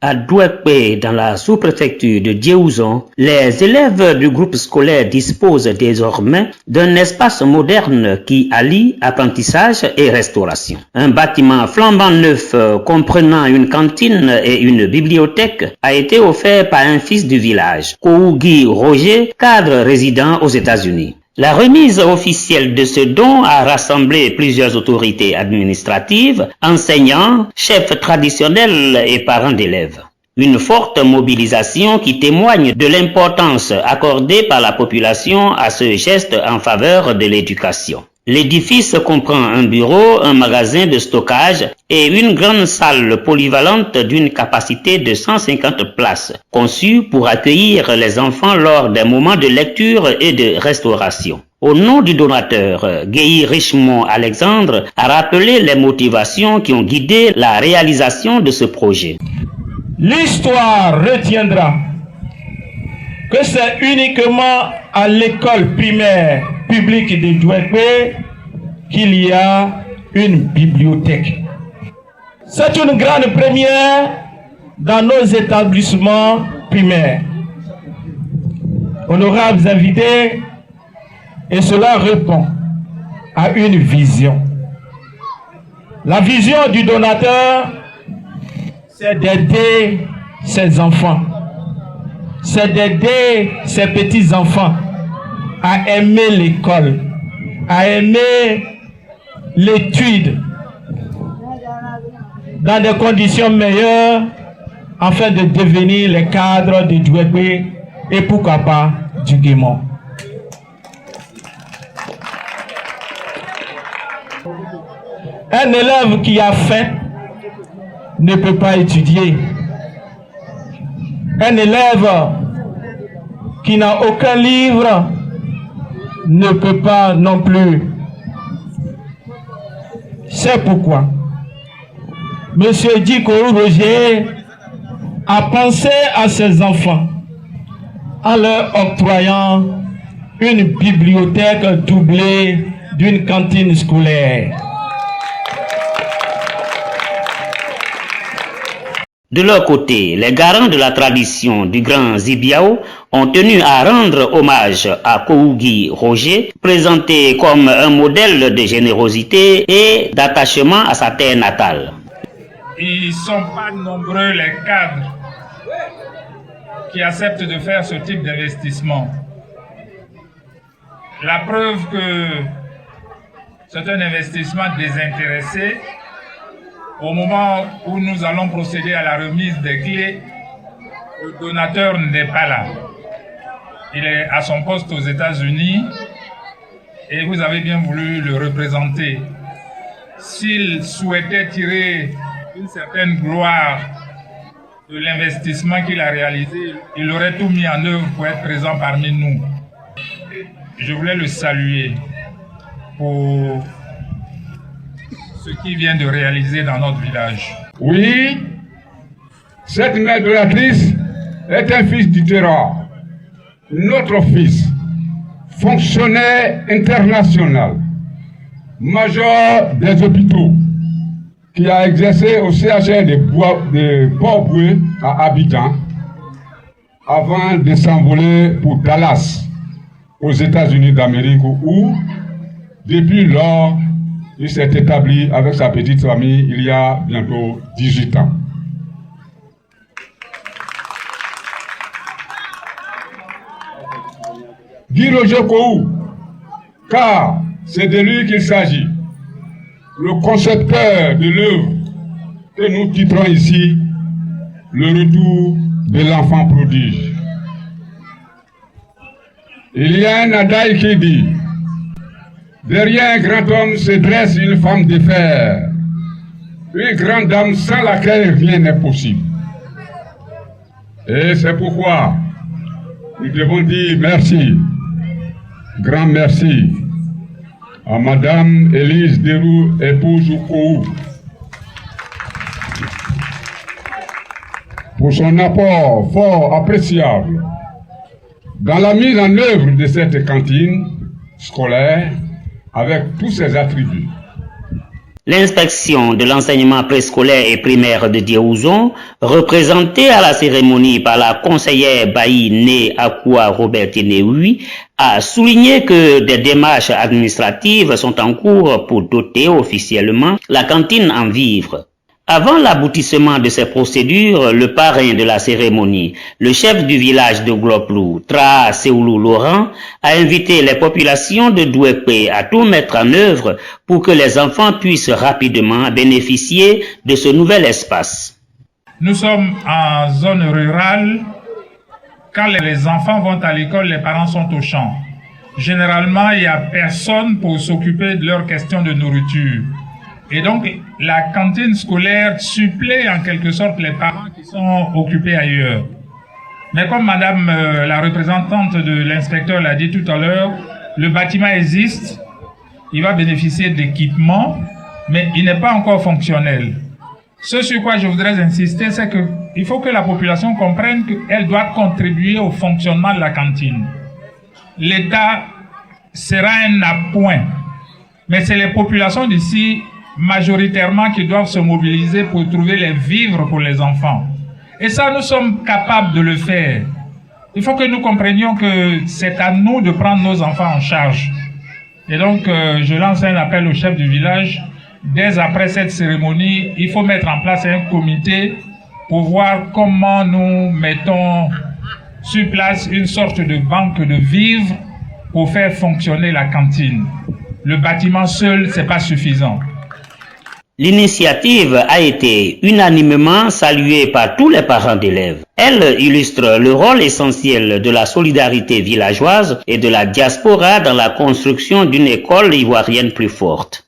À Douekpé, dans la sous-préfecture de Dieouzon, les élèves du groupe scolaire disposent désormais d'un espace moderne qui allie apprentissage et restauration. Un bâtiment flambant neuf comprenant une cantine et une bibliothèque a été offert par un fils du village, Kouougui Roger, cadre résident aux États-Unis. La remise officielle de ce don a rassemblé plusieurs autorités administratives, enseignants, chefs traditionnels et parents d'élèves. Une forte mobilisation qui témoigne de l'importance accordée par la population à ce geste en faveur de l'éducation. L'édifice comprend un bureau, un magasin de stockage et une grande salle polyvalente d'une capacité de 150 places, conçue pour accueillir les enfants lors des moments de lecture et de restauration. Au nom du donateur, Guéhi Richemont Alexandre a rappelé les motivations qui ont guidé la réalisation de ce projet. L'histoire retiendra que c'est uniquement à l'école primaire publique de Douekpé qu'il y a une bibliothèque. C'est une grande première dans nos établissements primaires. Honorables invités, et cela répond à une vision. La vision du donateur, c'est d'aider ses enfants, c'est d'aider ses petits-enfants à aimer l'école, à aimer l'étude dans des conditions meilleures afin de devenir les cadres de Douekpé et pourquoi pas du Guémon. Un élève qui a faim ne peut pas étudier. Un élève qui n'a aucun livre ne peut pas non plus. C'est pourquoi Monsieur Diko Roger a pensé à ses enfants en leur octroyant une bibliothèque doublée d'une cantine scolaire. De leur côté, les garants de la tradition du grand Zibiao ont tenu à rendre hommage à Kouougui Roger, présenté comme un modèle de générosité et d'attachement à sa terre natale. Ils ne sont pas nombreux les cadres qui acceptent de faire ce type d'investissement. La preuve que c'est un investissement désintéressé. Au moment où nous allons procéder à la remise des clés, le donateur n'est pas là. Il est à son poste aux États-Unis et vous avez bien voulu le représenter. S'il souhaitait tirer une certaine gloire de l'investissement qu'il a réalisé, il aurait tout mis en œuvre pour être présent parmi nous. Je voulais le saluer pour ce qu'il vient de réaliser dans notre village. Oui, cette mère donatrice est un fils du terroir. Notre fils, fonctionnaire international, major des hôpitaux, qui a exercé au CHR de Port-Boué à Abidjan, avant de s'envoler pour Dallas, aux États-Unis d'Amérique, où, depuis lors, il s'est établi avec sa petite famille il y a bientôt 18 ans. Guy Roger Kouou, car c'est de lui qu'il s'agit, le concepteur de l'œuvre que nous titrons ici le retour de l'enfant prodige. Il y a un adage qui dit: derrière un grand homme se dresse une femme de fer, une grande dame sans laquelle rien n'est possible. Et c'est pourquoi nous devons dire merci, grand merci, à Madame Élise Derou, épouse Kouou, pour son apport fort appréciable dans la mise en œuvre de cette cantine scolaire avec tous ses attributs. L'inspection de l'enseignement préscolaire et primaire de Dieouzon, représentée à la cérémonie par la conseillère Bayi Né Akua Robertine-Hui, a souligné que des démarches administratives sont en cours pour doter officiellement la cantine en vivres. Avant l'aboutissement de ces procédures, le parrain de la cérémonie, le chef du village de Gloplou, Tra Seoulou Laurent, a invité les populations de Douekpé à tout mettre en œuvre pour que les enfants puissent rapidement bénéficier de ce nouvel espace. Nous sommes en zone rurale. Quand les enfants vont à l'école, les parents sont au champ. Généralement, il n'y a personne pour s'occuper de leurs questions de nourriture. Et donc, la cantine scolaire supplée en quelque sorte les parents qui sont occupés ailleurs. Mais comme madame la représentante de l'inspecteur l'a dit tout à l'heure, le bâtiment existe, il va bénéficier d'équipements, mais il n'est pas encore fonctionnel. Ce sur quoi je voudrais insister, c'est qu'il faut que la population comprenne qu'elle doit contribuer au fonctionnement de la cantine. L'État sera un appoint, mais c'est les populations d'ici majoritairement qui doivent se mobiliser pour trouver les vivres pour les enfants. Et ça, nous sommes capables de le faire. Il faut que nous comprenions que c'est à nous de prendre nos enfants en charge. Et donc, je lance un appel au chef du village. Dès après cette cérémonie, il faut mettre en place un comité pour voir comment nous mettons sur place une sorte de banque de vivres pour faire fonctionner la cantine. Le bâtiment seul, c'est pas suffisant. L'initiative a été unanimement saluée par tous les parents d'élèves. Elle illustre le rôle essentiel de la solidarité villageoise et de la diaspora dans la construction d'une école ivoirienne plus forte.